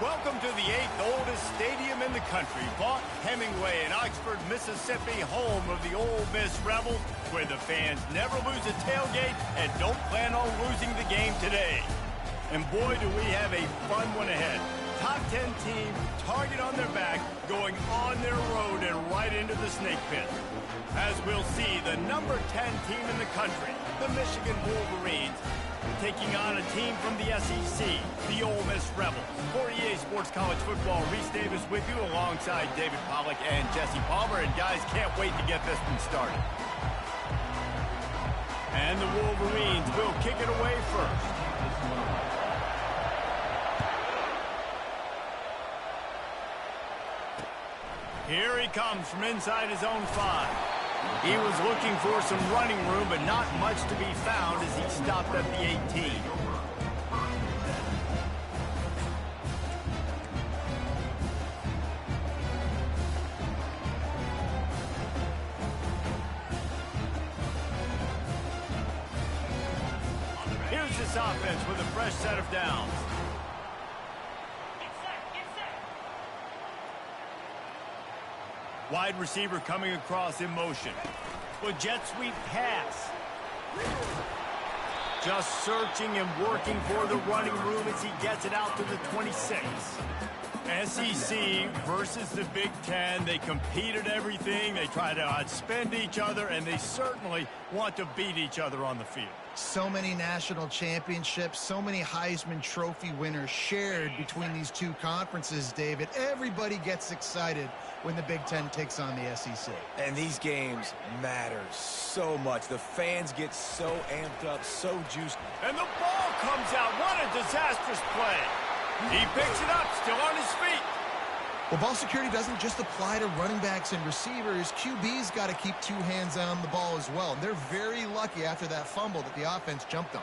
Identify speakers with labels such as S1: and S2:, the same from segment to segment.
S1: Welcome to the 8th oldest stadium in the country, Vaught Hemingway in Oxford, Mississippi, home of the Ole Miss Rebels, where the fans never lose a tailgate and don't plan on losing the game today. And boy, do we have a fun one ahead. Top 10 team, target on their back, going on their road and right into the snake pit. As we'll see, the number 10 team in the country, the Michigan Wolverines, taking on a team from the SEC, the Ole Miss Rebels. For EA Sports College Football, Reese Davis with you alongside David Pollack and Jesse Palmer. And guys, can't wait to get this one started. And the Wolverines will kick it away first. Here he comes from inside his own 5. He was looking for some running room, but not much to be found as he stopped at the 18. Here's this offense with a fresh set of downs. Wide receiver coming across in motion. With jet sweep pass. Just searching and working for the running room as he gets it out to the 26. SEC versus the Big Ten. They compete at everything. They try to outspend each other, and they certainly want to beat each other on the field.
S2: So many national championships, so many Heisman Trophy winners shared between these two conferences, David. Everybody gets excited when the Big Ten takes on the SEC.
S3: And these games matter so much. The fans get so amped up, so juiced.
S1: And the ball comes out. What a disastrous play. He picks it up, still on his feet.
S2: Well, ball security doesn't just apply to running backs and receivers. QB's got to keep 2 hands on the ball as well. And they're very lucky after that fumble that the offense jumped on.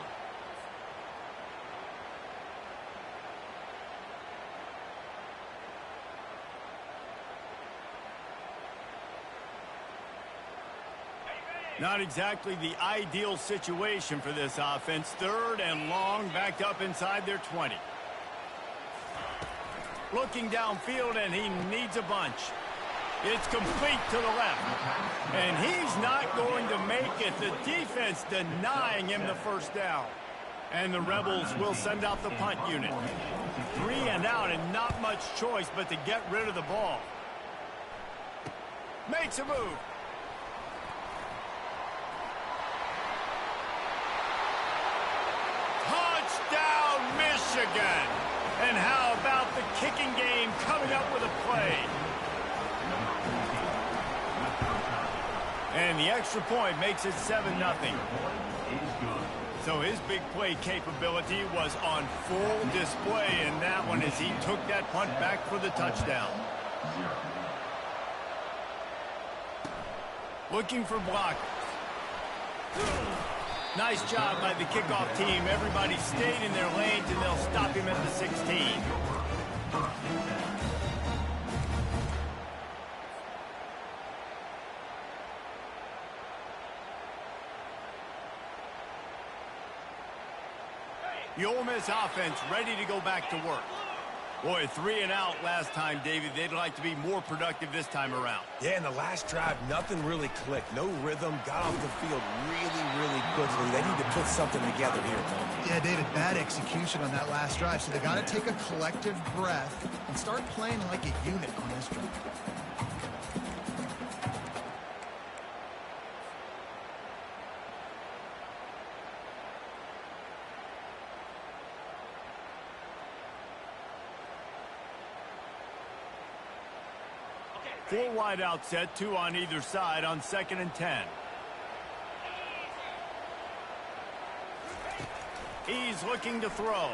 S1: Not exactly the ideal situation for this offense. 3rd and long, backed up inside their 20. Looking downfield, and he needs a bunch. It's complete to the left. And he's not going to make it. The defense denying him the first down. And the Rebels will send out the punt unit. 3 and out, and not much choice but to get rid of the ball. Makes a move. Touchdown, Michigan! And how about the kicking game coming up with a play? And the extra point makes it 7-0. So his big play capability was on full display in that one as he took that punt back for the touchdown. Looking for blockers. Nice job by the kickoff team. Everybody stayed in their lanes, and they'll stop him at the 16. The Ole Miss offense ready to go back to work. Boy, 3 and out last time, David. They'd like to be more productive this time around.
S3: Yeah, in the last drive, nothing really clicked. No rhythm, got off the field really quickly. They need to put something together here.
S2: Yeah, David, bad execution on that last drive. So they got to take a collective breath and start playing like a unit on this drive.
S1: Four wide out set, 2 on either side on 2nd and 10. He's looking to throw.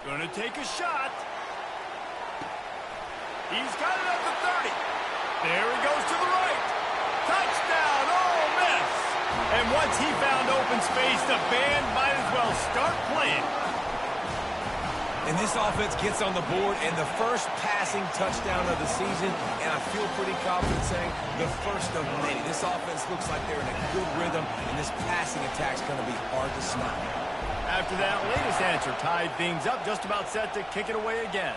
S1: Gonna take a shot. He's got it at the 30. There he goes to the right. Touchdown, Ole Miss. And once he found open space, the band might as well start playing.
S3: And this offense gets on the board, and the first passing touchdown of the season, and I feel pretty confident saying the first of many. This offense looks like they're in a good rhythm, and this passing attack's going to be hard to stop.
S1: After that latest answer, tied things up, just about set to kick it away again.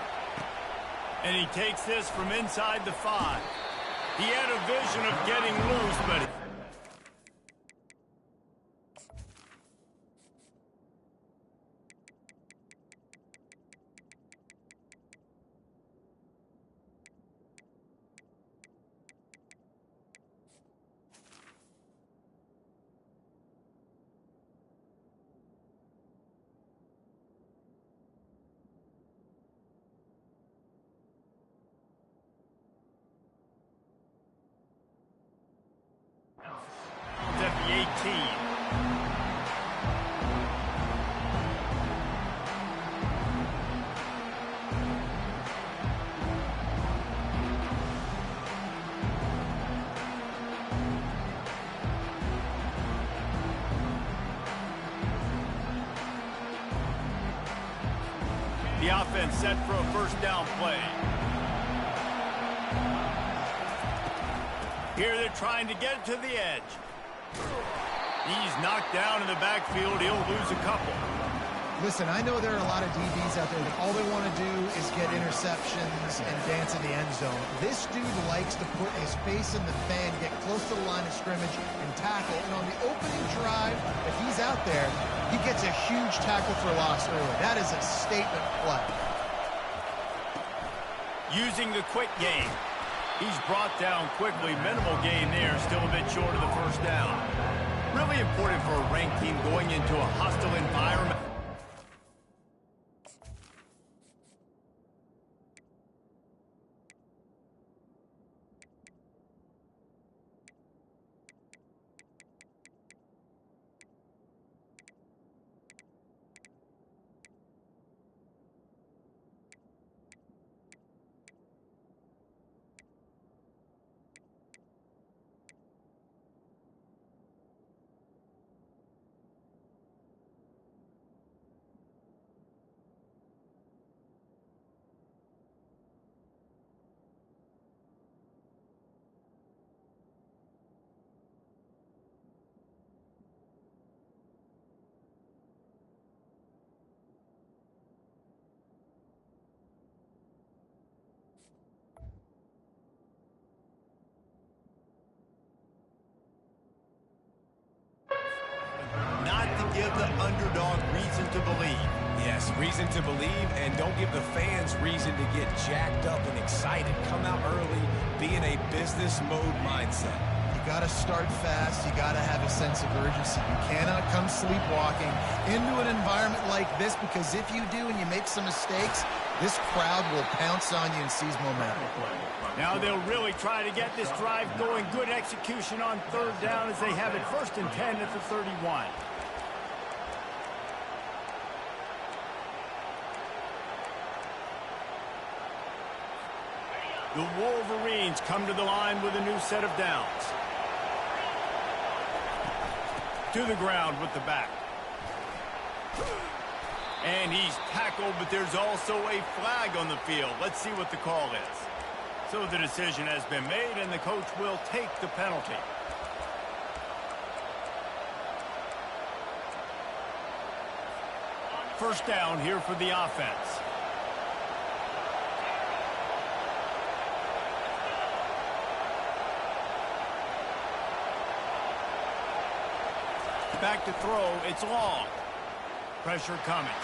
S1: And he takes this from inside the 5. He had a vision of getting loose, but... at the 18. The offense set for a first down play. Here they're trying to get it to the edge. He's knocked down in the backfield. He'll lose a couple.
S2: Listen, I know there are a lot of DBs out there that all they want to do is get interceptions and dance in the end zone. This dude likes to put his face in the fan, get close to the line of scrimmage, and tackle. And on the opening drive, if he's out there, he gets a huge tackle for loss early. That is a statement play. Using the quick game. He's brought down quickly. Minimal gain there. Still a bit short of the first down. Really important for a ranked team going into a hostile environment. Give the underdog reason to believe.
S3: Yes, reason to believe, and don't give the fans reason to get jacked up and excited. Come out early, be in a business mode mindset.
S2: You got to start fast. You got to have a sense of urgency. You cannot come sleepwalking into an environment like this, because if you do and you make some mistakes, this crowd will pounce on you and seize momentum.
S1: Now they'll really try to get this drive going. Good execution on third down as they have it 1st and 10 at the 31. The Wolverines come to the line with a new set of downs. To the ground with the back. And he's tackled, but there's also a flag on the field. Let's see what the call is. So the decision has been made, and the coach will take the penalty. First down here for the offense. Back to throw. It's long. Pressure coming.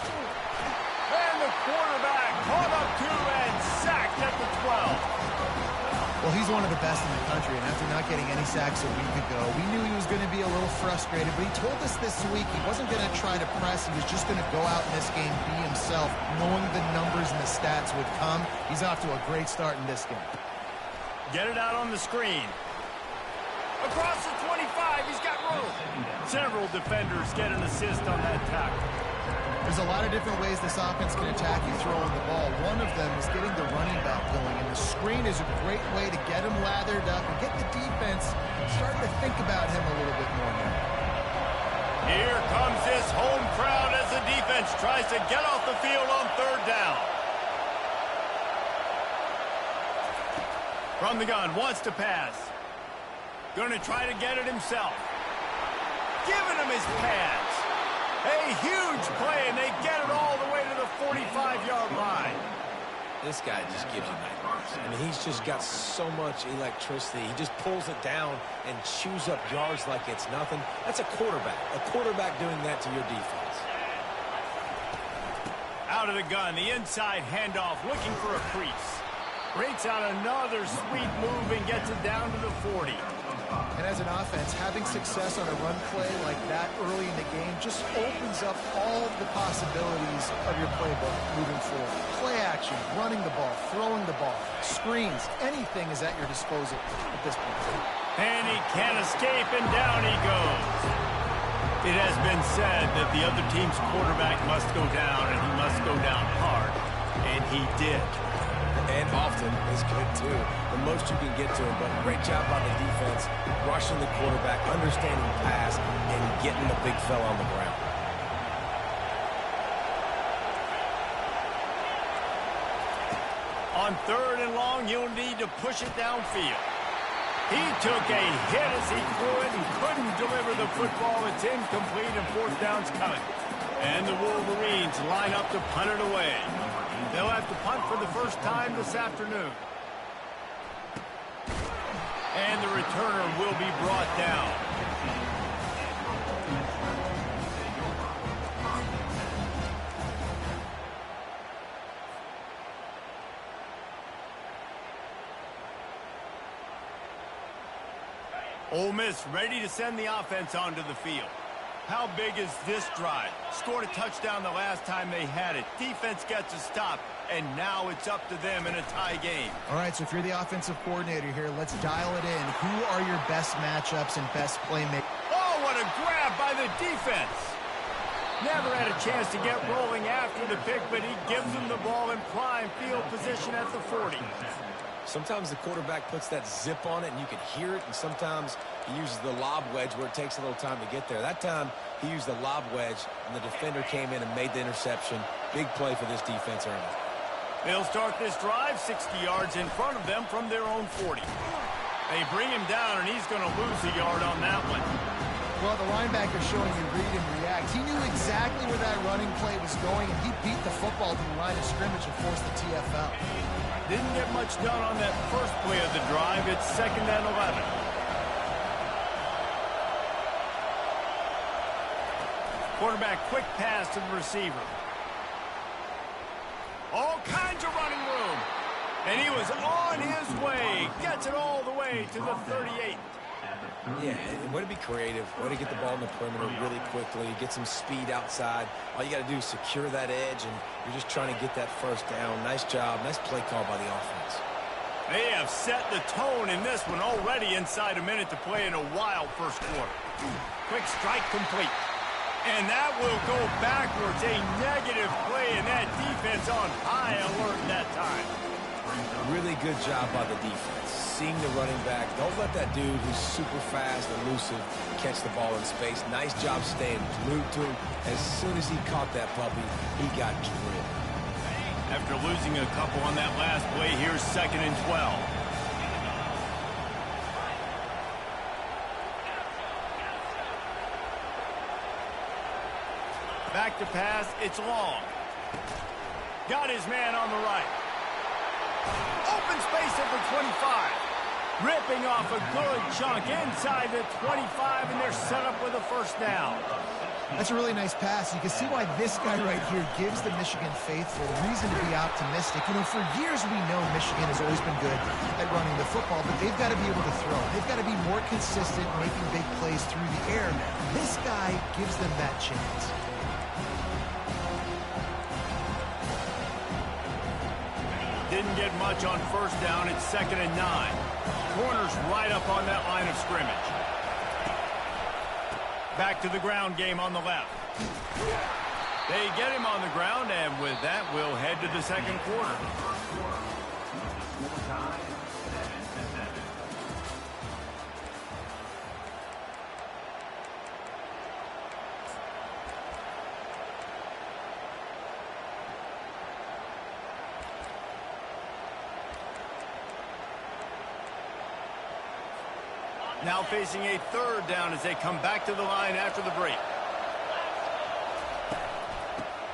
S1: And the quarterback caught up to and sacked at the 12.
S2: Well, he's one of the best in the country, and after not getting any sacks a week ago, we knew he was going to be a little frustrated, but he told us this week he wasn't going to try to press. He was just going to go out in this game, be himself, knowing the numbers and the stats would come. He's off to a great start in this game.
S1: Get it out on the screen. Across the 25, he's got room. Several defenders get an assist on that tackle.
S2: There's a lot of different ways this offense can attack you throwing the ball. One of them is getting the running back going, and the screen is a great way to get him lathered up and get the defense starting to think about him a little bit more now.
S1: Here comes this home crowd as the defense tries to get off the field on third down. From the gun, wants to pass. Going to try to get it himself. Giving him his pads. A huge play, and they get it all the way to the 45-yard line.
S3: This guy just gives you nightmares. I mean, he's just got so much electricity. He just pulls it down and chews up yards like it's nothing. That's a quarterback. A quarterback doing that to your defense.
S1: Out of the gun, the inside handoff, looking for a crease. Breaks out another sweet move and gets it down to the 40.
S2: And as an offense, having success on a run play like that early in the game just opens up all of the possibilities of your playbook moving forward. Play action, running the ball, throwing the ball, screens, anything is at your disposal at this point.
S1: And he can't escape, and down he goes. It has been said that the other team's quarterback must go down, and he must go down hard. And he did.
S3: And often is good, too. The most you can get to him, but great job by the defense, rushing the quarterback, understanding the pass, and getting the big fella on the ground.
S1: On 3rd and long, you'll need to push it downfield. He took a hit as he threw it and couldn't deliver the football. It's incomplete, and 4th down's coming. And the Wolverines line up to punt it away. They'll have to punt for the first time this afternoon. And the returner will be brought down. Ole Miss ready to send the offense onto the field. How big is this drive? Scored a touchdown the last time they had it. Defense gets a stop, and now it's up to them in a tie game.
S2: All right, so if you're the offensive coordinator here, let's dial it in. Who are your best matchups and best playmakers?
S1: Oh, what a grab by the defense. Never had a chance to get rolling after the pick, but he gives them the ball in prime field position at the 40.
S3: Sometimes the quarterback puts that zip on it, and you can hear it, and sometimes he uses the lob wedge where it takes a little time to get there. That time, he used the lob wedge, and the defender came in and made the interception. Big play for this defense early.
S1: They'll start this drive 60 yards in front of them from their own 40. They bring him down, and he's going to lose a yard on that one.
S2: Well, the linebacker's showing you read and react. He knew exactly where that running play was going, and he beat the football to the line of scrimmage and forced the TFL.
S1: Didn't get much done on that first play of the drive. It's 2nd and 11. Quarterback quick pass to the receiver. All kinds of running room. And he was on his way. Gets it all the way to the 38.
S3: Yeah, way to be creative, way to get the ball in the perimeter really quickly, get some speed outside. All you got to do is secure that edge, and you're just trying to get that first down. Nice job, nice play call by the offense.
S1: They have set the tone in this one already inside a minute to play in a wild first quarter. Quick strike complete. And that will go backwards. A negative play, and that defense on high alert that time.
S3: Really good job by the defense. Seeing the running back. Don't let that dude who's super fast, elusive, catch the ball in space. Nice job staying glued to him. As soon as he caught that puppy, he got drilled.
S1: After losing a couple on that last play, here's 2nd and 12. Back to pass, it's long. Got his man on the right. Open space at the 25. Ripping off a good chunk inside the 25, and they're set up with a first down.
S2: That's a really nice pass. You can see why this guy right here gives the Michigan faithful reason to be optimistic. You know, for years we know Michigan has always been good at running the football, but they've got to be able to throw. They've got to be more consistent, making big plays through the air. This guy gives them that chance.
S1: Didn't get much on first down. It's 2nd and 9. Corners right up on that line of scrimmage. Back to the ground game on the left. They get him on the ground, and with that, we'll head to the second quarter. Now facing a 3rd down as they come back to the line after the break.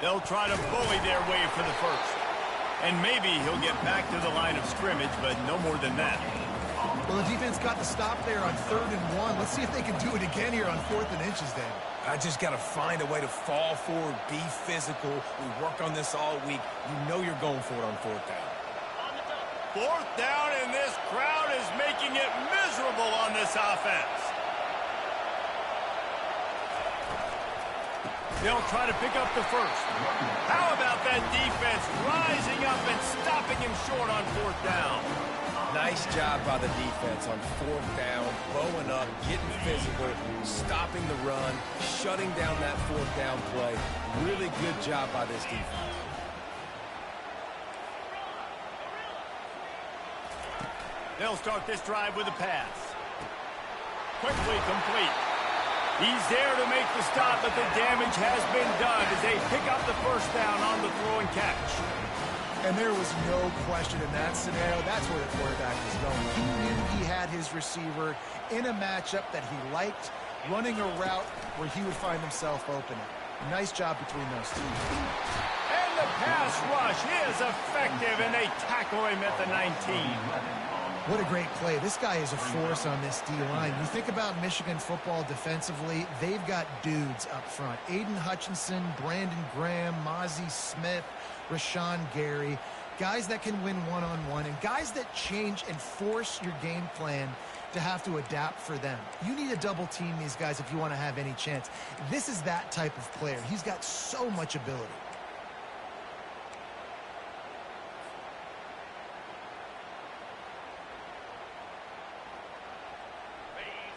S1: They'll try to bully their way for the first. And maybe he'll get back to the line of scrimmage, but no more than that.
S2: Well, the defense got the stop there on 3rd and 1. Let's see if they can do it again here on 4th and inches, Dan.
S3: I just got to find a way to fall forward, be physical. We work on this all week. You know you're going for it on 4th down.
S1: 4th down, and this crowd is making it miserable on this offense. They'll try to pick up the first. How about that defense rising up and stopping him short on 4th down?
S3: Nice job by the defense on 4th down, bowing up, getting physical, stopping the run, shutting down that 4th down play. Really good job by this defense.
S1: They'll start this drive with a pass. Quickly complete. He's there to make the stop, but the damage has been done as they pick up the first down on the throw and catch.
S2: And there was no question in that scenario. That's where the quarterback was going. He knew he had his receiver in a matchup that he liked, running a route where he would find himself open. Nice job between those two.
S1: And the pass rush is effective, and they tackle him at the 19.
S2: What a great play. This guy is a force on this D-line. You think about Michigan football defensively, they've got dudes up front. Aiden Hutchinson, Brandon Graham, Mozzie Smith, Rashawn Gary, guys that can win one-on-one, and guys that change and force your game plan to have to adapt for them. You need to double team these guys if you want to have any chance. This is that type of player. He's got so much ability.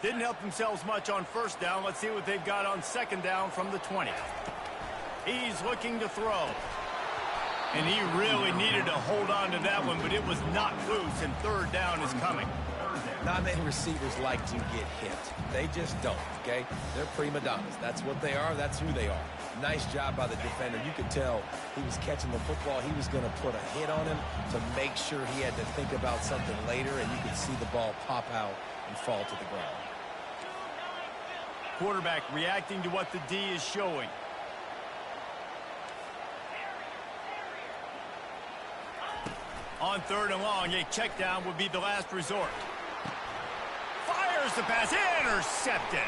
S1: Didn't help themselves much on 1st down. Let's see what they've got on 2nd down from the 20. He's looking to throw. And he really needed to hold on to that one, but it was not loose, and 3rd down is coming.
S3: Not many receivers like to get hit. They just don't, okay? They're prima donnas. That's what they are. That's who they are. Nice job by the defender. You could tell he was catching the football. He was going to put a hit on him to make sure he had to think about something later, and you could see the ball pop out and fall to the ground.
S1: Quarterback reacting to what the D is showing. On 3rd and long, a check down would be the last resort. Fires the pass, intercepted.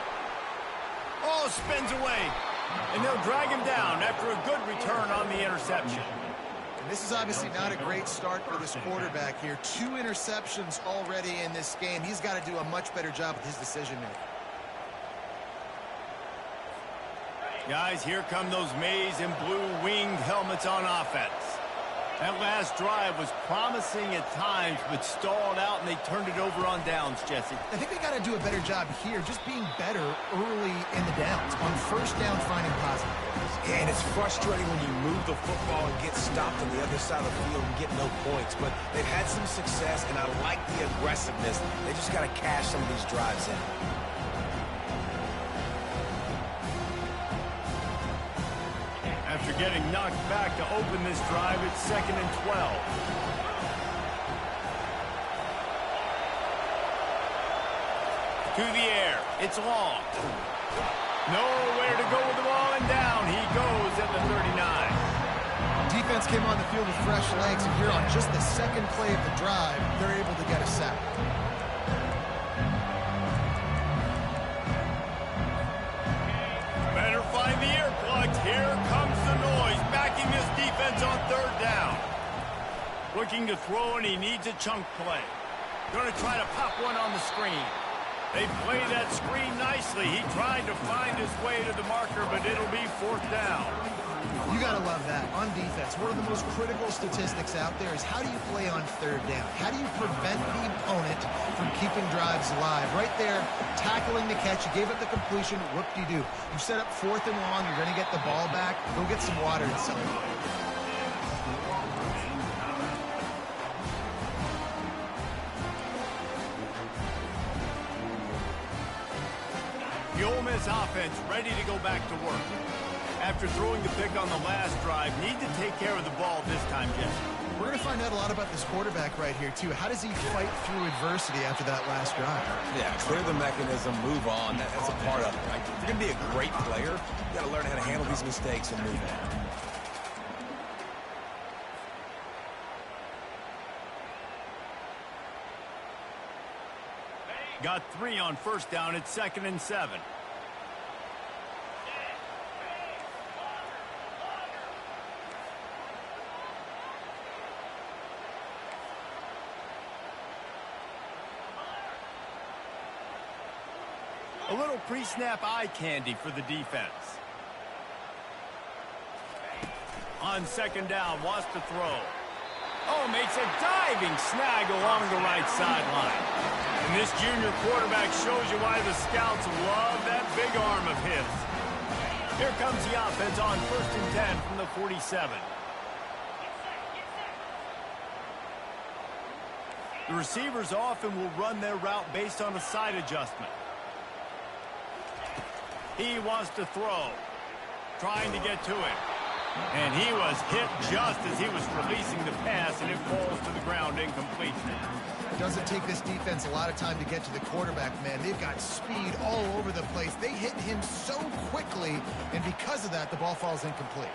S1: Oh, spins away. And they'll drag him down after a good return on the interception.
S2: And this is obviously not a great start for this quarterback here. 2 interceptions already in this game. He's got to do a much better job with his decision-making.
S1: Guys, here come those maize and blue winged helmets on offense. That last drive was promising at times, but stalled out, and they turned it over on downs, Jesse.
S2: I think they got to do a better job here, just being better early in the downs. On 1st down, finding positive plays.
S3: Yeah, and it's frustrating when you move the football and get stopped on the other side of the field and get no points. But they've had some success, and I like the aggressiveness. They just got to cash some of these drives in.
S1: After getting knocked back to open this drive, it's 2nd and 12. To the air. It's long. Nowhere to go with the ball, and down he goes at the 39.
S2: Defense came on the field with fresh legs, and here on just the 2nd play of the drive, they're able to get a sack.
S1: Better find the earplugs. Here comes the noise, backing this defense on 3rd down. Looking to throw, and he needs a chunk play. Going to try to pop one on the screen. They play that screen nicely. He tried to find his way to the marker, but it'll be 4th down.
S2: You got to love that. On defense, one of the most critical statistics out there is how do you play on 3rd down? How do you prevent the opponent from keeping drives alive? Right there, tackling the catch. You gave up the completion. Whoop-de-doo. You set up 4th and long. You're going to get the ball back. Go get some water and celebrate.
S1: The Ole Miss offense ready to go back to work. After throwing the pick on the last drive, need to take care of the ball this time, Jesse.
S2: We're going to find out a lot about this quarterback right here, too. How does he fight through adversity after that last drive?
S3: Yeah, clear the mechanism, move on. That's a part of it, right? If you're going to be a great player, you got to learn how to handle these mistakes and move on.
S1: Got 3 on first down. It's 2nd and 7. A little pre-snap eye candy for the defense. On 2nd down, wants to throw. Oh, makes a diving snag along the right sideline. And this junior quarterback shows you why the scouts love that big arm of his. Here comes the offense on 1st and 10 from the 47. The receivers often will run their route based on a side adjustment. He wants to throw, trying to get to it. And he was hit just as he was releasing the pass, and it falls to the ground incomplete.
S2: It doesn't take this defense a lot of time to get to the quarterback, man. They've got speed all over the place. They hit him so quickly, and because of that, the ball falls incomplete.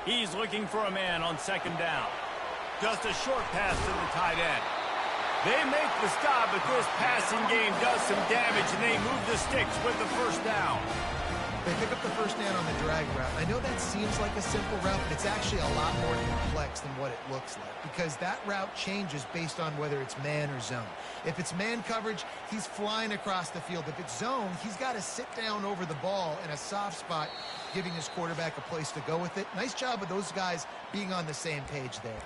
S1: He's looking for a man on 2nd down. Just a short pass to the tight end. They make the stop, but this passing game does some damage, and they move the sticks with the 1st down.
S2: They pick up the 1st down on the drag route. I know that seems like a simple route, but it's actually a lot more complex than what it looks like, because that route changes based on whether it's man or zone. If it's man coverage, he's flying across the field. If it's zone, he's got to sit down over the ball in a soft spot, giving his quarterback a place to go with it. Nice job of those guys being on the same page there.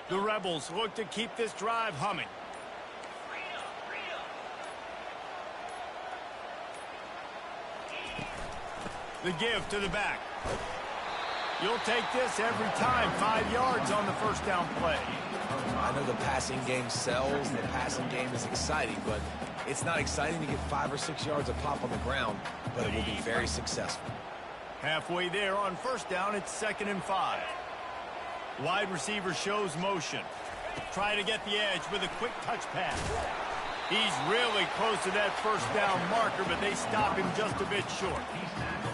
S1: The Rebels look to keep this drive humming. The give to the back. You'll take this every time. 5 yards on the 1st down play.
S3: I know the passing game sells, the passing game is exciting, but it's not exciting to get 5 or 6 yards of pop on the ground, but it will be very successful.
S1: Halfway there on 1st down, it's 2nd and 5. Wide receiver shows motion. Try to get the edge with a quick touch pass. He's really close to that 1st down marker, but they stop him just a bit short.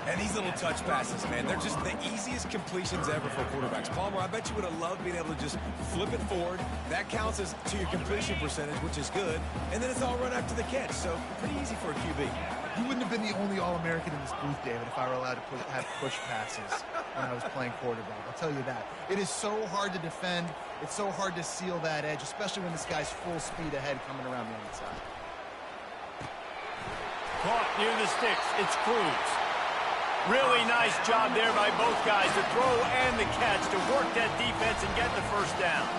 S3: And these little touch passes, man, they're just the easiest completions ever for quarterbacks. Palmer, I bet you would have loved being able to just flip it forward. That counts as to your completion percentage, which is good. And then it's all run after the catch, so pretty easy for a QB.
S2: You wouldn't have been the only All-American in this booth, David, if I were allowed to have push passes when I was playing quarterback. I'll tell you that. It is so hard to defend. It's so hard to seal that edge, especially when this guy's full speed ahead coming around the inside.
S1: Caught near the sticks. It's Cruz. Really nice job there by both guys, the throw and the catch, to work that defense and get the 1st down.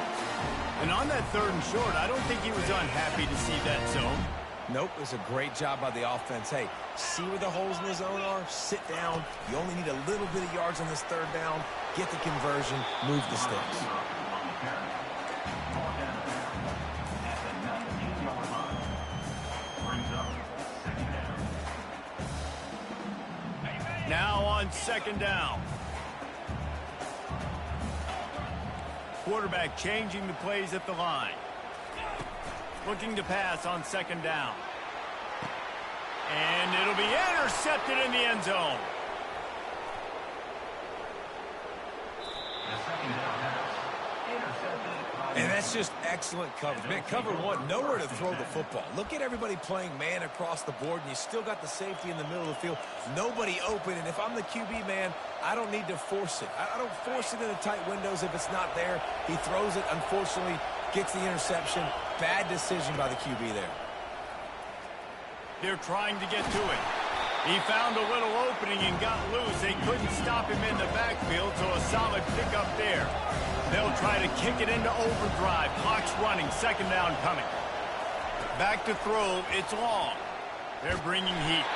S1: And on that 3rd and short, I don't think he was unhappy to see that zone.
S3: Nope, it was a great job by the offense. Hey, see where the holes in the zone are? Sit down. You only need a little bit of yards on this 3rd down. Get the conversion. Move the sticks.
S1: Now on 2nd down. Quarterback changing the plays at the line. Looking to pass on 2nd down. And it'll be intercepted in the end zone.
S3: And that's just excellent coverage. Man, cover one, nowhere to throw the football. Look at everybody playing man across the board, and you still got the safety in the middle of the field. Nobody open, and if I'm the QB, man, I don't need to force it. I don't force it in the tight windows if it's not there. He throws it, unfortunately, gets the interception. Bad decision by the QB there.
S1: They're trying to get to it. He found a little opening and got loose. They couldn't stop him in the backfield, so a solid pickup there. They'll try to kick it into overdrive. Clock's running. 2nd down coming. Back to throw. It's long. They're bringing heat.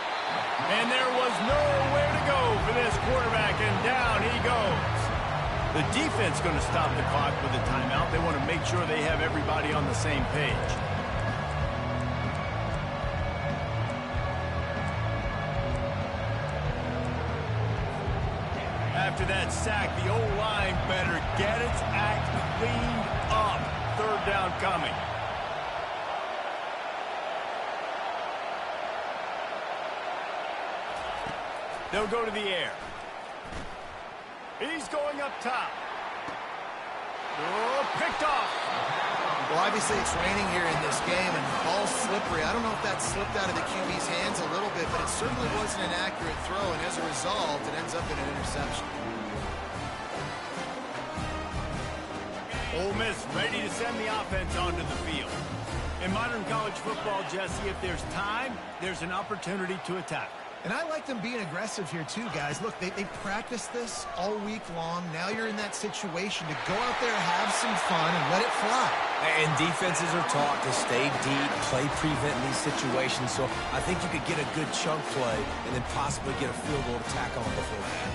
S1: And there was nowhere to go for this quarterback, and down he goes. The defense going to stop the clock with a timeout. They want to make sure they have everybody on the same page. After that sack, the O-line better get its act cleaned up. Third down coming. They'll go to the air. He's going up top. Oh, picked off.
S2: Well, obviously it's raining here in this game, and the ball's slippery. I don't know if that slipped out of the QB's hands a little bit, but it certainly wasn't an accurate throw, and as a result, it ends up in an interception.
S1: Ole Miss ready to send the offense onto the field. In modern college football, Jesse, if there's time, there's an opportunity to attack.
S2: And I like them being aggressive here too, guys. Look, they practiced this all week long. Now you're in that situation to go out there, have some fun, and let it fly.
S3: And defenses are taught to stay deep, play prevent in these situations. So I think you could get a good chunk play and then possibly get a field goal to tack on before that.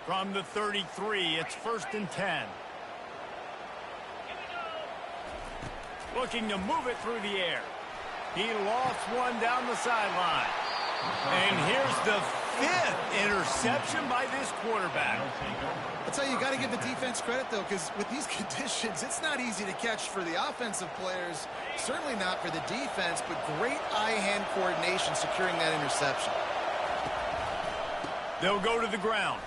S1: From the 33, it's 1st and 10. Looking to move it through the air. He lost one down the sideline. And here's the 5th interception by this quarterback.
S2: I'll tell you, you got to give the defense credit, though, because with these conditions, it's not easy to catch for the offensive players, certainly not for the defense, but great eye-hand coordination securing that interception.
S1: They'll go to the ground.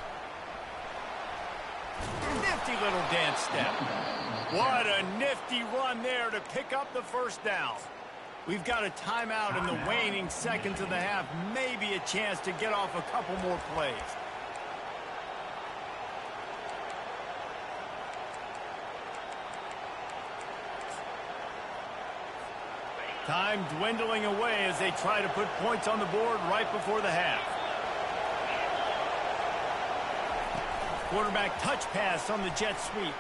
S1: Nifty little dance step. What a nifty run there to pick up the first down. We've got a timeout in the waning seconds of the half. Maybe a chance to get off a couple more plays. Time dwindling away as they try to put points on the board right before the half. Quarterback touch pass on the jet sweep.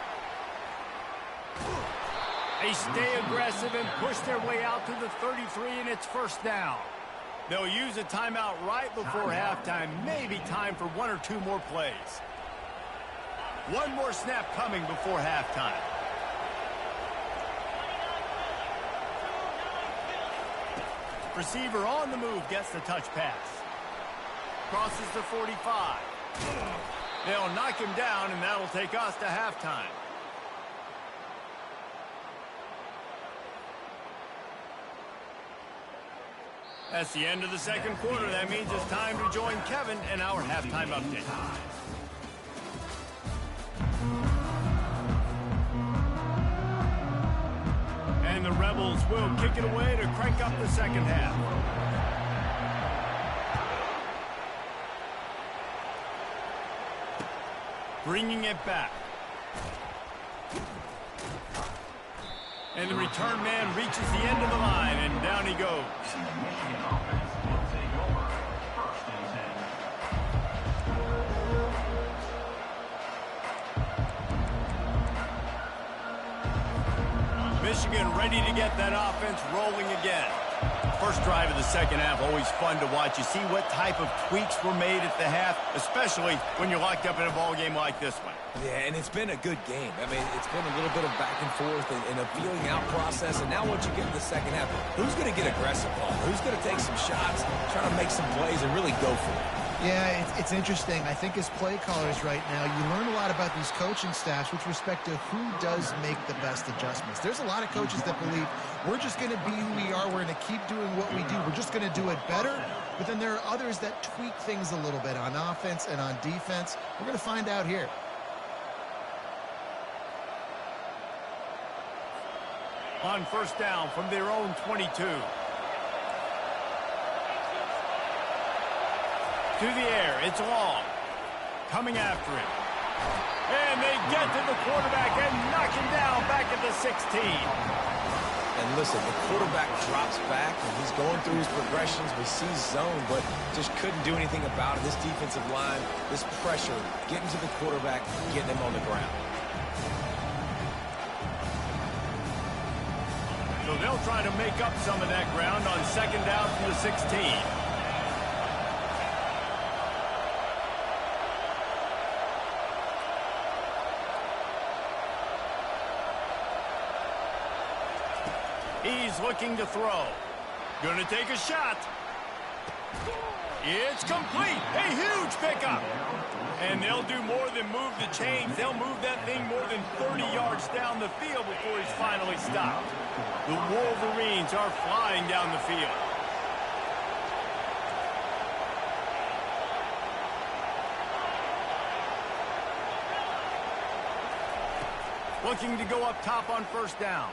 S1: They stay aggressive and push their way out to the 33, and it's first down. They'll use a timeout right before halftime. Maybe time for 1 or 2 more plays. One more snap coming before halftime. Receiver on the move gets the touch pass. Crosses the 45. They'll knock him down, and that'll take us to halftime. That's the end of the second quarter. That means it's time to join Kevin in our halftime update. And the Rebels will kick it away to crank up the second half. Bringing it back. And the return man reaches the end of the line, and down he goes. Michigan ready to get that offense rolling again. First drive of the second half, always fun to watch. You see what type of tweaks were made at the half, especially when you're locked up in a ball game like this one.
S3: Yeah, and it's been a good game. I mean, it's been a little bit of back and forth and a feeling out process. And now once you get in the second half, who's going to get aggressive, Paul? Who's going to take some shots, try to make some plays, and really go for it?
S2: Yeah, it's interesting. I think as play callers right now, you learn a lot about these coaching staffs with respect to who does make the best adjustments. There's a lot of coaches that believe we're just going to be who we are. We're going to keep doing what we do. We're just going to do it better. But then there are others that tweak things a little bit on offense and on defense. We're going to find out here.
S1: On first down from their own 22. To the air, it's long. Coming after him. And they get to the quarterback and knock him down back at the 16.
S3: And listen, the quarterback drops back and he's going through his progressions. We see zone, but just couldn't do anything about it. This defensive line, this pressure, getting to the quarterback, getting him on the ground.
S1: So they'll try to make up some of that ground on second down from the 16. He's looking to throw. Gonna take a shot. It's complete. A huge pickup. And they'll do more than move the chains. They'll move that thing more than 30 yards down the field before he's finally stopped. The Wolverines are flying down the field. Looking to go up top on first down.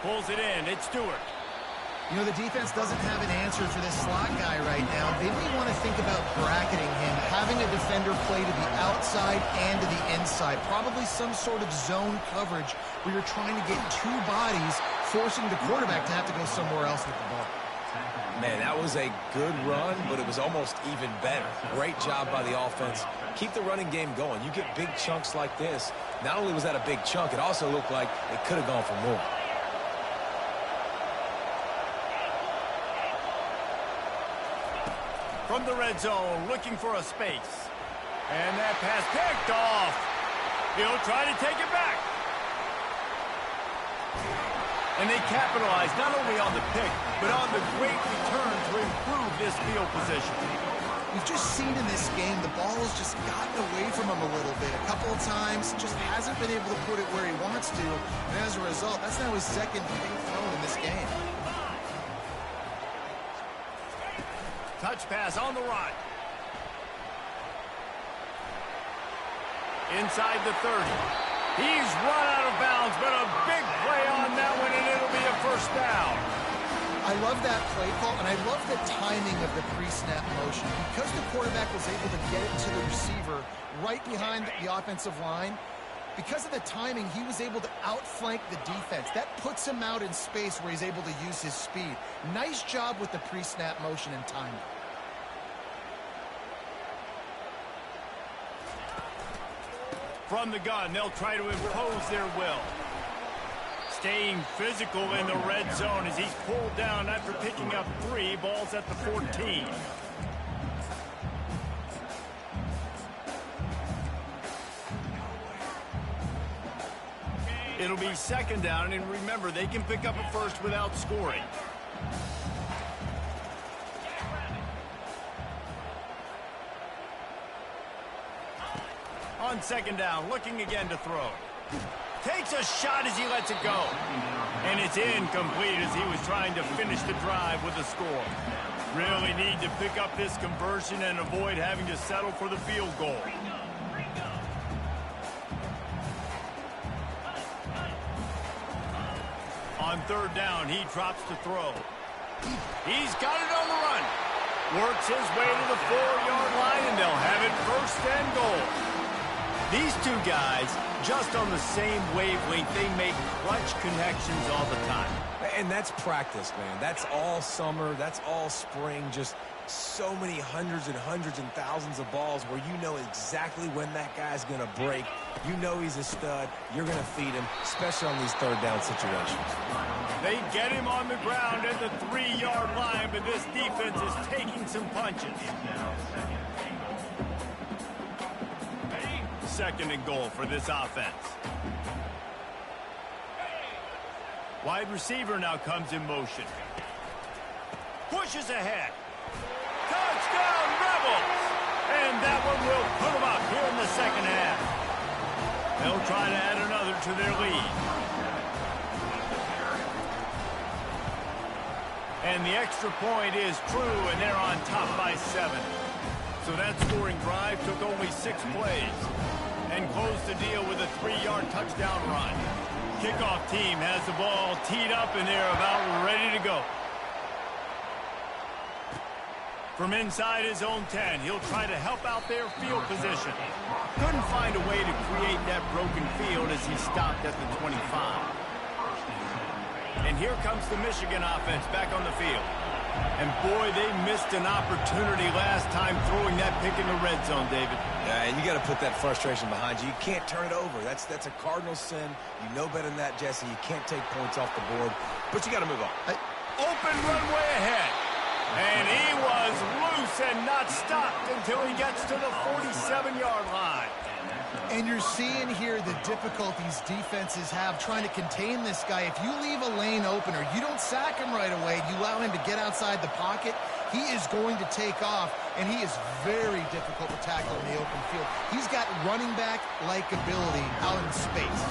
S1: Pulls it in. It's Stewart.
S2: You know, the defense doesn't have an answer for this slot guy right now. They may want to think about bracketing him, having a defender play to the outside and to the inside. Probably some sort of zone coverage where you're trying to get two bodies, forcing the quarterback to have to go somewhere else with the ball.
S3: Man, that was a good run, but it was almost even better. Great job by the offense. Keep the running game going. You get big chunks like this. Not only was that a big chunk, it also looked like it could have gone for more.
S1: From the red zone, looking for a space. And that pass picked off. He'll try to take it back. And they capitalize not only on the pick, but on the great return to improve this field position.
S2: We've just seen in this game the ball has just gotten away from him a little bit. A couple of times, just hasn't been able to put it where he wants to. And as a result, that's now his second big throw in this game.
S1: Touch pass on the run. Inside the 30. He's run out of bounds, but a big play on that one, and it'll be a first down.
S2: I love that play call, and I love the timing of the pre-snap motion. Because the quarterback was able to get it to the receiver right behind the offensive line, because of the timing, he was able to outflank the defense. That puts him out in space where he's able to use his speed. Nice job with the pre-snap motion and timing.
S1: From the gun, they'll try to impose their will. Staying physical in the red zone as he's pulled down after picking up 3 balls at the 14. It'll be second down, and remember, they can pick up a first without scoring. On second down, looking again to throw. Takes a shot as he lets it go. And it's incomplete as he was trying to finish the drive with a score. Really need to pick up this conversion and avoid having to settle for the field goal. On third down, he drops to throw. He's got it on the run. Works his way to the 4-yard line, and they'll have it first and goal. These two guys, just on the same wavelength, they make clutch connections all the time.
S3: And that's practice, man. That's all summer. That's all spring. Just so many hundreds and thousands of balls where you know exactly when that guy's going to break. You know he's a stud. You're going to feed him, especially on these third down situations.
S1: They get him on the ground at the 3-yard line, but this defense is taking some punches. Second and goal for this offense. Wide receiver now comes in motion. Pushes ahead. Touchdown, Rebels! And that one will put them up here in the second half. They'll try to add another to their lead. And the extra point is true, and they're on top by 7. So that scoring drive took only 6 plays and closed the deal with a 3-yard touchdown run. Kickoff team has the ball teed up, and they're about ready to go. From inside his own 10, he'll try to help out their field position. Couldn't find a way to create that broken field as he stopped at the 25. And here comes the Michigan offense back on the field. And boy, they missed an opportunity last time throwing that pick in the red zone, David.
S3: Yeah, and you got to put that frustration behind you. You can't turn it over. That's a cardinal sin. You know better than that, Jesse. You can't take points off the board. but you got to move on.
S1: Open runway ahead. And he was loose and not stopped until he gets to the 47-yard line.
S2: And you're seeing here the difficulties defenses have trying to contain this guy. If you leave a lane open or you don't sack him right away, you allow him to get outside the pocket, he is going to take off, and he is very difficult to tackle in the open field. He's got running back-like ability out in space.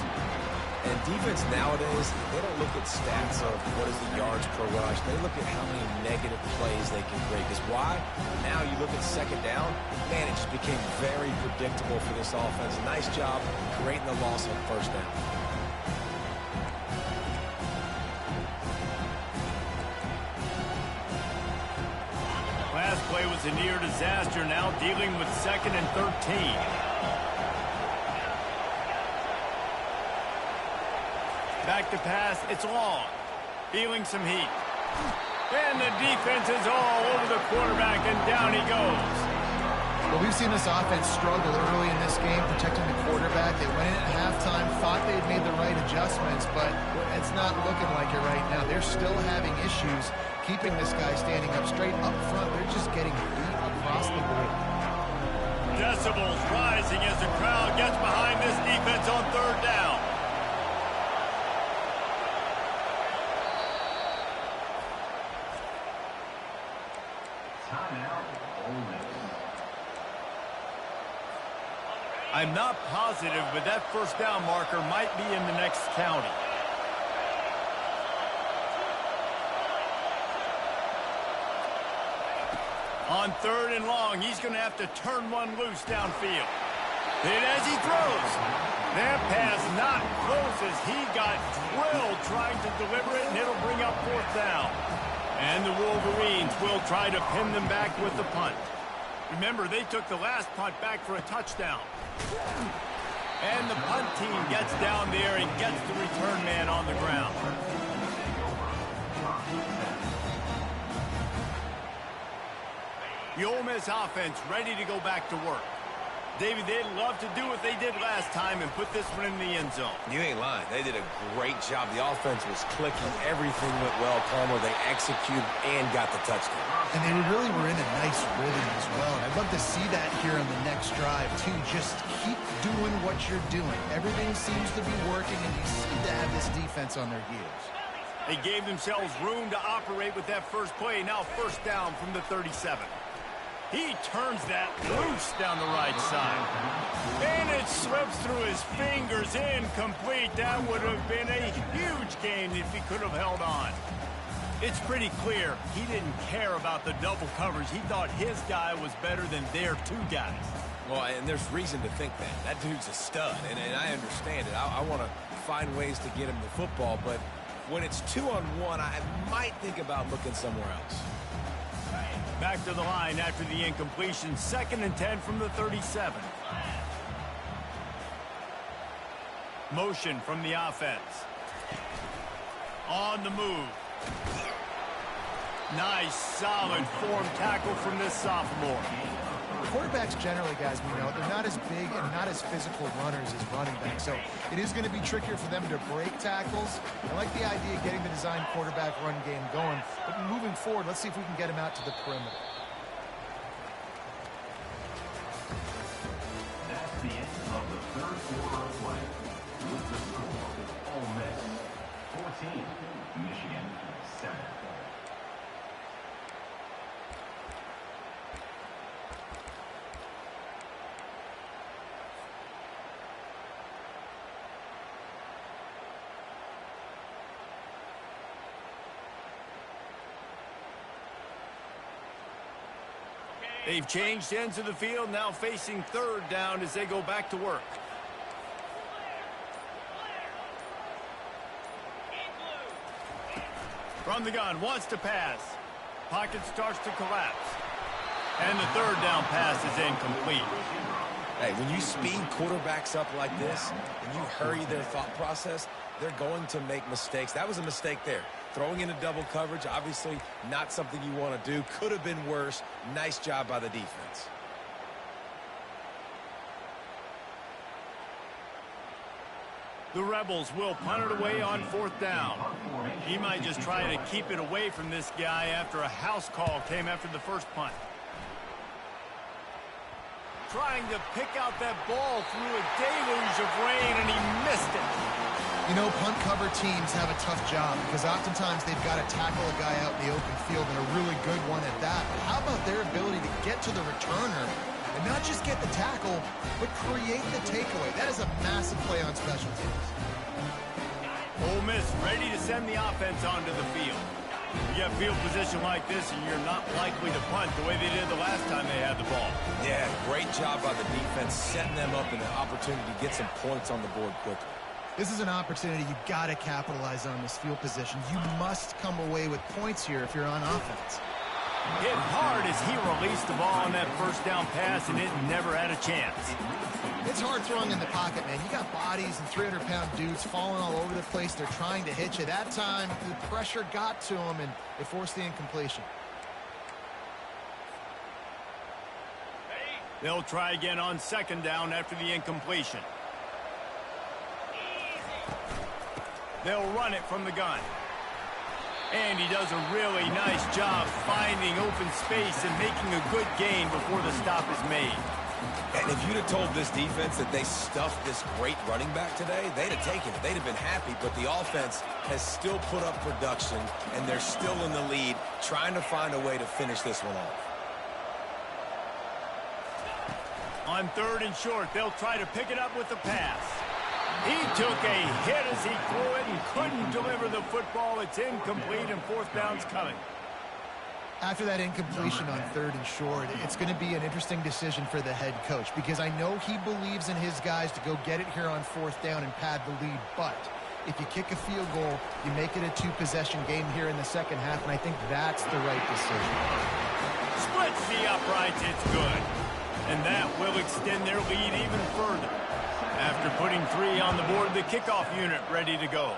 S3: And defense nowadays, they don't look at stats of what is the yards per rush. They look at how many negative plays they can create. Because why? Now you look at second down, man, it just became very predictable for this offense. Nice job creating the loss on first down.
S1: Last play was a near disaster, now dealing with 2nd and 13. Back to pass, it's long. Feeling some heat. And the defense is all over the quarterback, and down he goes.
S2: Well, we've seen this offense struggle early in this game protecting the quarterback. They went in at halftime, thought they had made the right adjustments, but it's not looking like it right now. They're still having issues keeping this guy standing up straight up front. They're just getting beat across the board.
S1: Decibels rising as the crowd gets behind this defense on 3rd down. I'm not positive, but that 1st down marker might be in the next county. On 3rd and long, he's going to have to turn one loose downfield. And as he throws, that pass not close as he got drilled trying to deliver it, and it'll bring up 4th down. And the Wolverines will try to pin them back with the punt. Remember, they took the last punt back for a touchdown. And the punt team gets down there and gets the return man on the ground. The Ole Miss offense ready to go back to work. David, they'd love to do what they did last time and put this one in the end zone.
S3: You ain't lying. They did a great job. The offense was clicking. Everything went well, Palmer. They executed and got the touchdown.
S2: And they really were in a nice rhythm as well. And I'd love to see that here on the next drive, too. Just keep doing what you're doing. Everything seems to be working, and you seem to have this defense on their heels.
S1: They gave themselves room to operate with that first play. Now 1st down from the 37. He turns that loose down the right side. And it slips through his fingers, incomplete. That would have been a huge gain if he could have held on. It's pretty clear he didn't care about the double coverage. He thought his guy was better than their 2 guys.
S3: Well, and there's reason to think that. That dude's a stud, and I understand it. I want to find ways to get him the football, but when it's 2-on-1, I might think about looking somewhere else.
S1: Back to the line after the incompletion. 2nd and 10 from the 37. Motion from the offense. On the move. Nice, solid form tackle from this sophomore.
S2: Quarterbacks generally, guys, we know, they're not as big and not as physical runners as running backs. So it is going to be trickier for them to break tackles. I like the idea of getting the design quarterback run game going. But moving forward, let's see if we can get him out to the perimeter.
S4: That's the end of the 3rd quarter of play. With the score, Ole Miss 14, Michigan 7.
S1: They've changed ends of the field, now facing 3rd down as they go back to work. From the gun, wants to pass. Pocket starts to collapse. And the 3rd down pass is incomplete.
S3: Hey, when you speed quarterbacks up like this and you hurry their thought process, they're going to make mistakes. That was a mistake there. Throwing into double coverage, obviously not something you want to do. Could have been worse. Nice job by the defense.
S1: The Rebels will punt it away on 4th down. He might just try to keep it away from this guy after a house call came after the first punt. Trying to pick out that ball through a deluge of rain, and he missed it.
S2: You know, punt cover teams have a tough job because oftentimes they've got to tackle a guy out in the open field, and a really good one at that. But how about their ability to get to the returner and not just get the tackle, but create the takeaway? That is a massive play on special teams.
S1: Ole Miss ready to send the offense onto the field. You got field position like this, and you're not likely to punt the way they did the last time they had the ball.
S3: Yeah, great job by the defense, setting them up in an opportunity to get some points on the board quickly.
S2: This is an opportunity you've got to capitalize on this field position. You must come away with points here if you're on offense.
S1: Hit hard as he released the ball on that first down pass, and it never had a chance.
S2: It's hard throwing in the pocket, man. You got bodies and 300-pound dudes falling all over the place. They're trying to hit you. That time, the pressure got to him, and it forced the incompletion.
S1: They'll try again on 2nd down after the incompletion. They'll run it from the gun. And he does a really nice job finding open space and making a good gain before the stop is made.
S3: And if you'd have told this defense that they stuffed this great running back today, they'd have taken it. They'd have been happy, but the offense has still put up production, and they're still in the lead, trying to find a way to finish this one off.
S1: On 3rd and short, they'll try to pick it up with the pass. He took a hit as he threw it and couldn't deliver the football. It's incomplete, and 4th down's coming.
S2: After that incompletion on 3rd and short, it's going to be an interesting decision for the head coach because I know he believes in his guys to go get it here on 4th down and pad the lead. But if you kick a field goal, you make it a 2-possession game here in the second half, and I think that's the right decision.
S1: Splits the uprights. It's good. And that will extend their lead even further. After putting 3 on the board, the kickoff unit ready to go.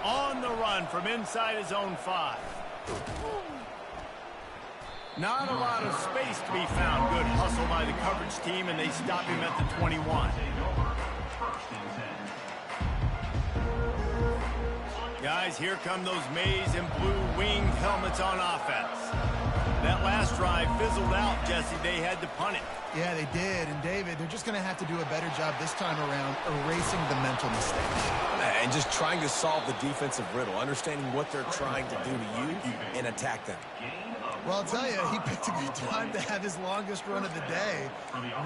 S1: On the run from inside his own 5. Not a lot of space to be found. Good hustle by the coverage team, and they stop him at the 21. Guys, here come those maize and blue winged helmets on offense. That last drive fizzled out, Jesse. They had to punt it.
S2: Yeah, they did. And, David, they're just going to have to do a better job this time around erasing the mental mistakes.
S3: And just trying to solve the defensive riddle, understanding what they're trying to do to you and attack them.
S2: Well, I'll tell you, he picked a good time to have his longest run of the day.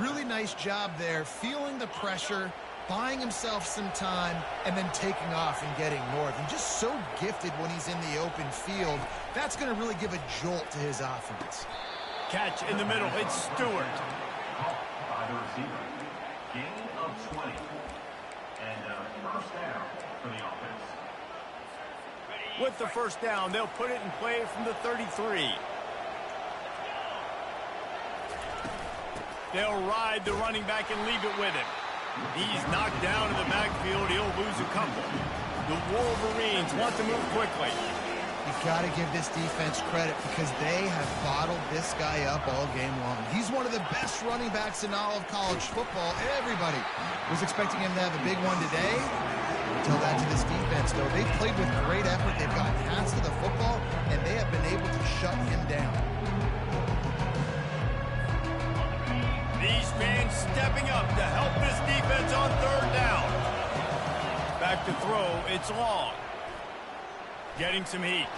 S2: Really nice job there, feeling the pressure, buying himself some time, and then taking off and getting north. And just so gifted when he's in the open field. That's going to really give a jolt to his offense.
S1: Catch in the middle. It's Stewart.
S4: By the receiver. Gain of 20. And first down for the offense.
S1: With the first down, they'll put it in play from the 33. They'll ride the running back and leave it with him. He's knocked down in the backfield. He'll lose a couple. The Wolverines want to move quickly.
S2: You've got to give this defense credit because they have bottled this guy up all game long. He's one of the best running backs in all of college football. Everybody was expecting him to have a big one today. Tell that to this defense, though. They've played with great effort. They've gotten hands to the football, and they have been able to shut him down.
S1: These fans stepping up to help this defense on 3rd down. Back to throw. It's long. Getting some heat.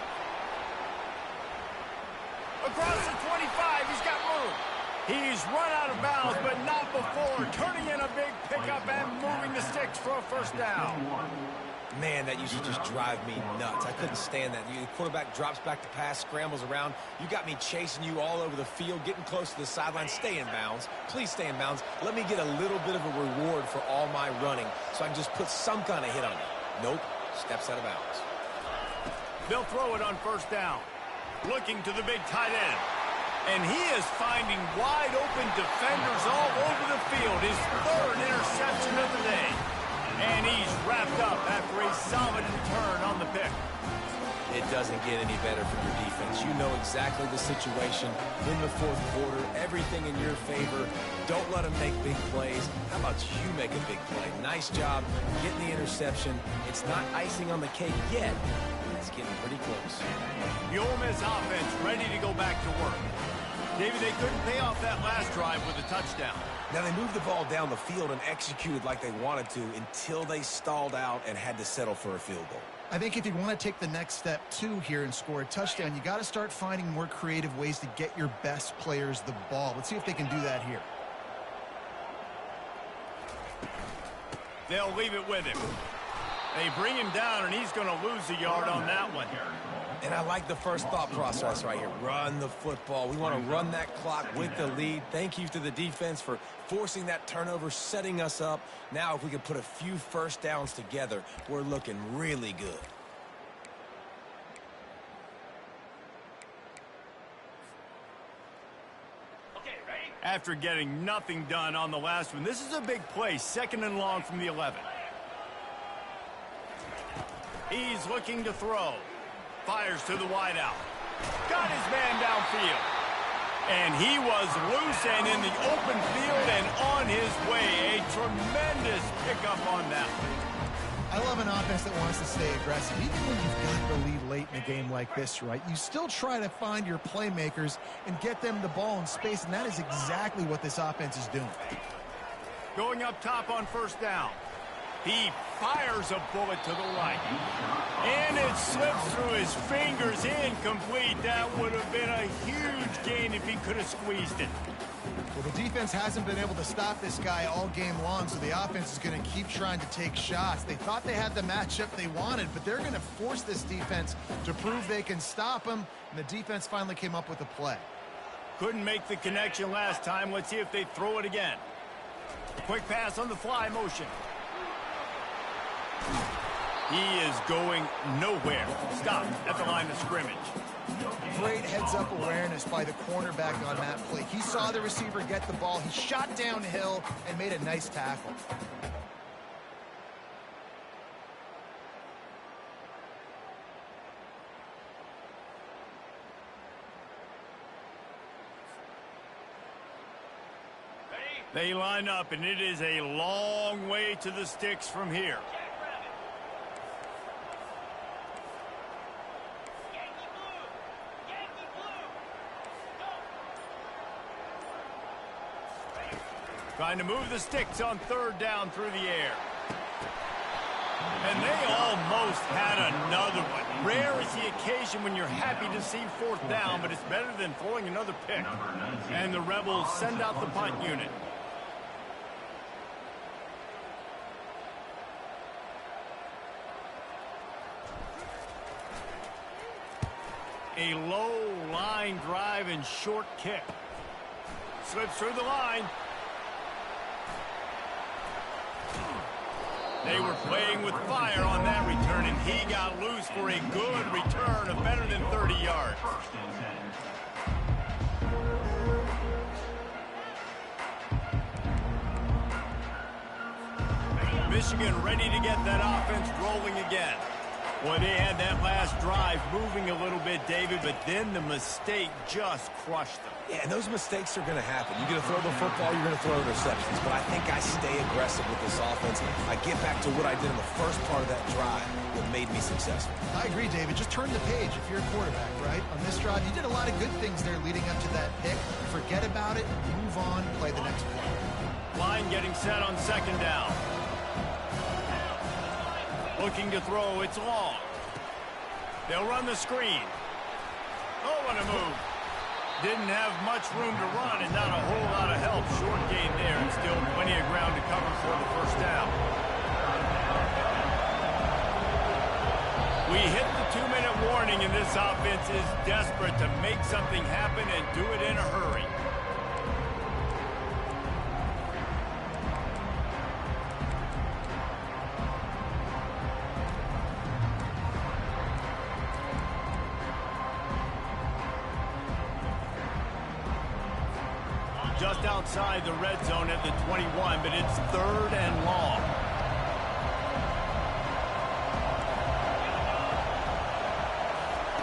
S1: Across the 25, he's got room. He's run out of bounds, but not before turning in a big pickup and moving the sticks for a first down.
S3: Man, that used to just drive me nuts. I couldn't stand that. The quarterback drops back to pass, scrambles around. You got me chasing you all over the field, getting close to the sideline. Stay in bounds. Please stay in bounds. Let me get a little bit of a reward for all my running so I can just put some kind of hit on you. Nope. Steps out of bounds.
S1: They'll throw it on first down. Looking to the big tight end. And he is finding wide open defenders all over the field. His 3rd interception of the day. And he's wrapped up after a solid return on the pick.
S3: It doesn't get any better for your defense. You know exactly the situation in the fourth quarter, everything in your favor. Don't let them make big plays. How about you make a big play? Nice job getting the interception. It's not icing on the cake yet. It's getting pretty close.
S1: The Ole Miss offense ready to go back to work. David, they couldn't pay off that last drive with a touchdown.
S3: Now, they moved the ball down the field and executed like they wanted to until they stalled out and had to settle for a field goal.
S2: I think if you want to take the next step, too, here and score a touchdown, you got to start finding more creative ways to get your best players the ball. Let's see if they can do that here.
S1: They'll leave it with him. They bring him down, and he's going to lose a yard on that one.
S3: And I like the first thought process right here. Run the football. We want to run that clock with the lead. Thank you to the defense for forcing that turnover, setting us up. Now, if we can put a few first downs together, we're looking really good.
S1: After getting nothing done on the last one, this is a big play, 2nd and long from the 11. He's looking to throw. Fires to the wideout. Got his man downfield. And he was loose and in the open field and on his way. A tremendous pickup on that one.
S2: I love an offense that wants to stay aggressive. Even when you've got the lead late in a game like this, right? You still try to find your playmakers and get them the ball in space, and that is exactly what this offense is doing.
S1: Going up top on first down. He fires a bullet to the right. And it slips through his fingers, incomplete. That would have been a huge gain if he could have squeezed it.
S2: Well, the defense hasn't been able to stop this guy all game long, so the offense is going to keep trying to take shots. They thought they had the matchup they wanted, but they're going to force this defense to prove they can stop him, and the defense finally came up with a play.
S1: Couldn't make the connection last time. Let's see if they throw it again. Quick pass on the fly motion. He is going nowhere. Stop at the line of scrimmage.
S2: Great heads-up awareness by the cornerback on that play. He saw the receiver get the ball. He shot downhill and made a nice tackle.
S1: They line up, and it is a long way to the sticks from here. Trying to move the sticks on 3rd down through the air. And they almost had another one. Rare is the occasion when you're happy to see 4th down, but it's better than throwing another pick. And the Rebels send out the punt unit. A low line drive and short kick. Slips through the line. They were playing with fire on that return, and he got loose for a good return of better than 30 yards. Michigan ready to get that offense rolling again. Boy, they had that last drive moving a little bit, David, but then the mistake just crushed them.
S3: Yeah, and those mistakes are going to happen. You're going to throw the football, you're going to throw interceptions. But I think I stay aggressive with this offense. I get back to what I did in the first part of that drive that made me successful.
S2: I agree, David. Just turn the page if you're a quarterback, right? On this drive, you did a lot of good things there leading up to that pick. Forget about it, move on, play the next play.
S1: Line getting set on 2nd down. Looking to throw, it's long. They'll run the screen. Oh, what a move. Didn't have much room to run and not a whole lot of help. Short gain there and still plenty of ground to cover for the 1st down. We hit the 2-minute warning, and this offense is desperate to make something happen and do it in a hurry. Just outside the red zone at the 21, but it's 3rd and long.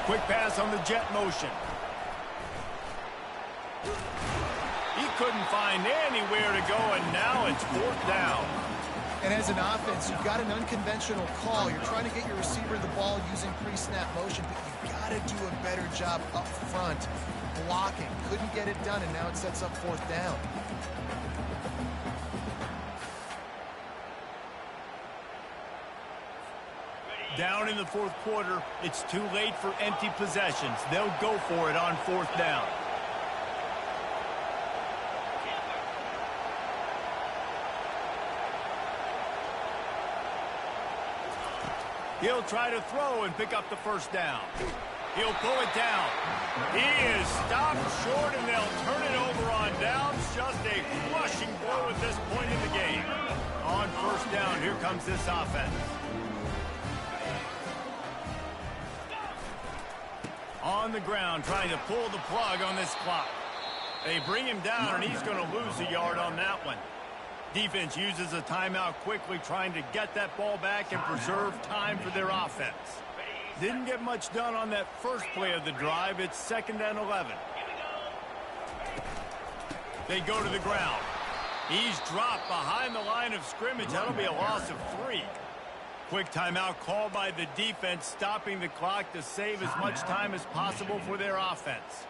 S1: Quick pass on the jet motion. He couldn't find anywhere to go, and now it's 4th down.
S2: And as an offense, you've got an unconventional call. You're trying to get your receiver the ball using pre-snap motion, but you've got to do a better job up front blocking. Couldn't get it done, and now it sets up 4th down.
S1: Down in the 4th quarter, it's too late for empty possessions. They'll go for it on 4th down. He'll try to throw and pick up the 1st down. He'll pull it down. He is stopped short, and they'll turn it over on downs. Just a crushing blow at this point in the game. On 1st down, here comes this offense. On the ground, trying to pull the plug on this clock. They bring him down, and he's going to lose a yard on that one. Defense uses a timeout quickly, trying to get that ball back and preserve time for their offense. Didn't get much done on that first play of the drive. It's 2nd and 11. They go to the ground. He's dropped behind the line of scrimmage. That'll be a loss of 3. Quick timeout called by the defense, stopping the clock to save as much time as possible for their offense.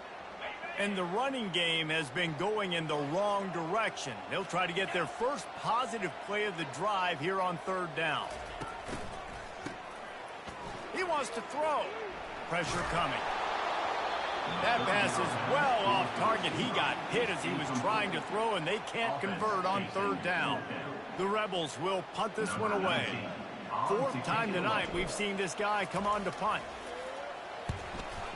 S1: And the running game has been going in the wrong direction. They'll try to get their first positive play of the drive here on 3rd down. He wants to throw. Pressure coming. That pass is well off target. He got hit as he was trying to throw, and they can't convert on 3rd down. The Rebels will punt this one away. 4th time tonight we've seen this guy come on to punt.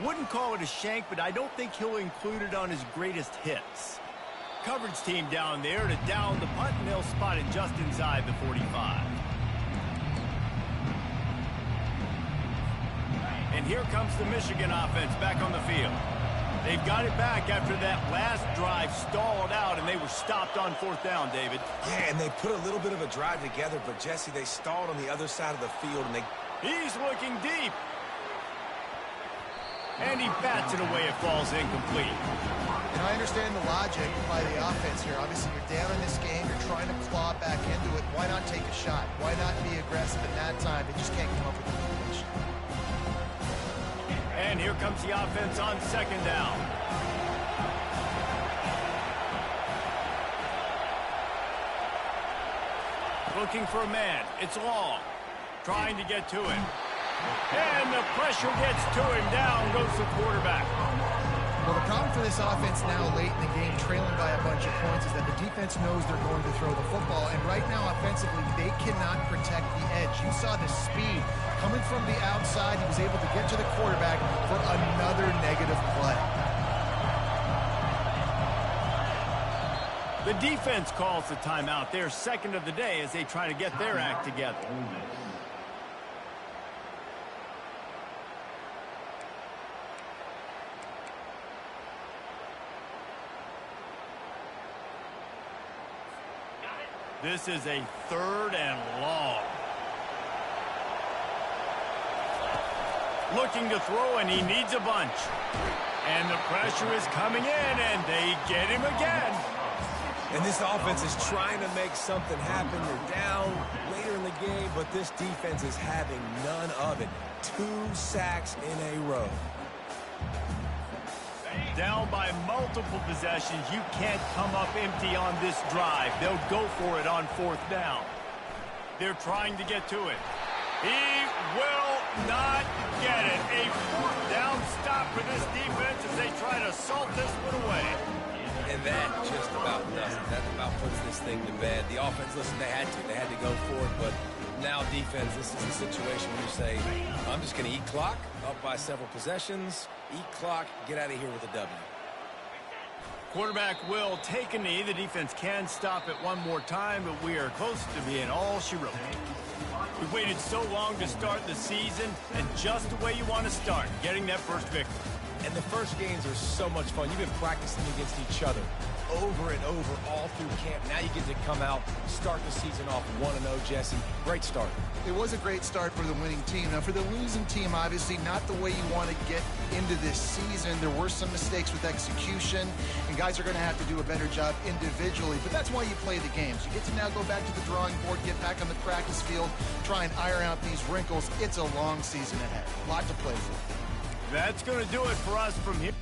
S1: Wouldn't call it a shank, but I don't think he'll include it on his greatest hits. Coverage team down there to down the punt, and they'll spot it just inside the 45. And here comes the Michigan offense back on the field. They've got it back after that last drive stalled out, and they were stopped on 4th down, David.
S3: Yeah, and they put a little bit of a drive together, but Jesse, they stalled on the other side of the field, and
S1: He's looking deep. And he bats it away. It falls incomplete.
S2: And I understand the logic by the offense here. Obviously, you're down in this game. You're trying to claw back into it. Why not take a shot? Why not be aggressive in that time? They just can't come up with the completion.
S1: And here comes the offense on 2nd down. Looking for a man. It's Long. Trying to get to him. And the pressure gets to him. Down goes the quarterback.
S2: Well, the problem for this offense now late in the game, trailing by a bunch of points, is that the defense knows they're going to throw the football. And right now, offensively, they cannot protect the edge. You saw the speed coming from the outside. He was able to get to the quarterback for another negative play.
S1: The defense calls the timeout. They're 2nd of the day as they try to get their act together. This is a 3rd and long. Looking to throw, and he needs a bunch. And the pressure is coming in, and they get him again.
S3: And this offense is trying to make something happen. They're down later in the game, but this defense is having none of it. 2 sacks in a row.
S1: Down by multiple possessions, you can't come up empty on this drive. They'll go for it on 4th down. They're trying to get to it. He will not get it. A 4th down stop for this defense as they try to salt this one away.
S3: And that just about does it. That about puts this thing to bed. The offense, listen, they had to go for it, but now defense, this is a situation where you say, I'm just going to eat clock, up by several possessions, eat clock, get out of here with a W.
S1: Quarterback will take a knee. The defense can stop it one more time, but we are close to being all she wrote. We've waited so long to start the season, and just the way you want to start, getting that first victory.
S3: And the first games are so much fun. You've been practicing against each other over and over all through camp. Now you get to come out, start the season off 1-0, Jesse. Great start.
S2: It was a great start for the winning team. Now, for the losing team, obviously not the way you want to get into this season. There were some mistakes with execution, and guys are going to have to do a better job individually. But that's why you play the games. You get to now go back to the drawing board, get back on the practice field, try and iron out these wrinkles. It's a long season ahead. A lot to play for.
S1: That's going to do it for us from here.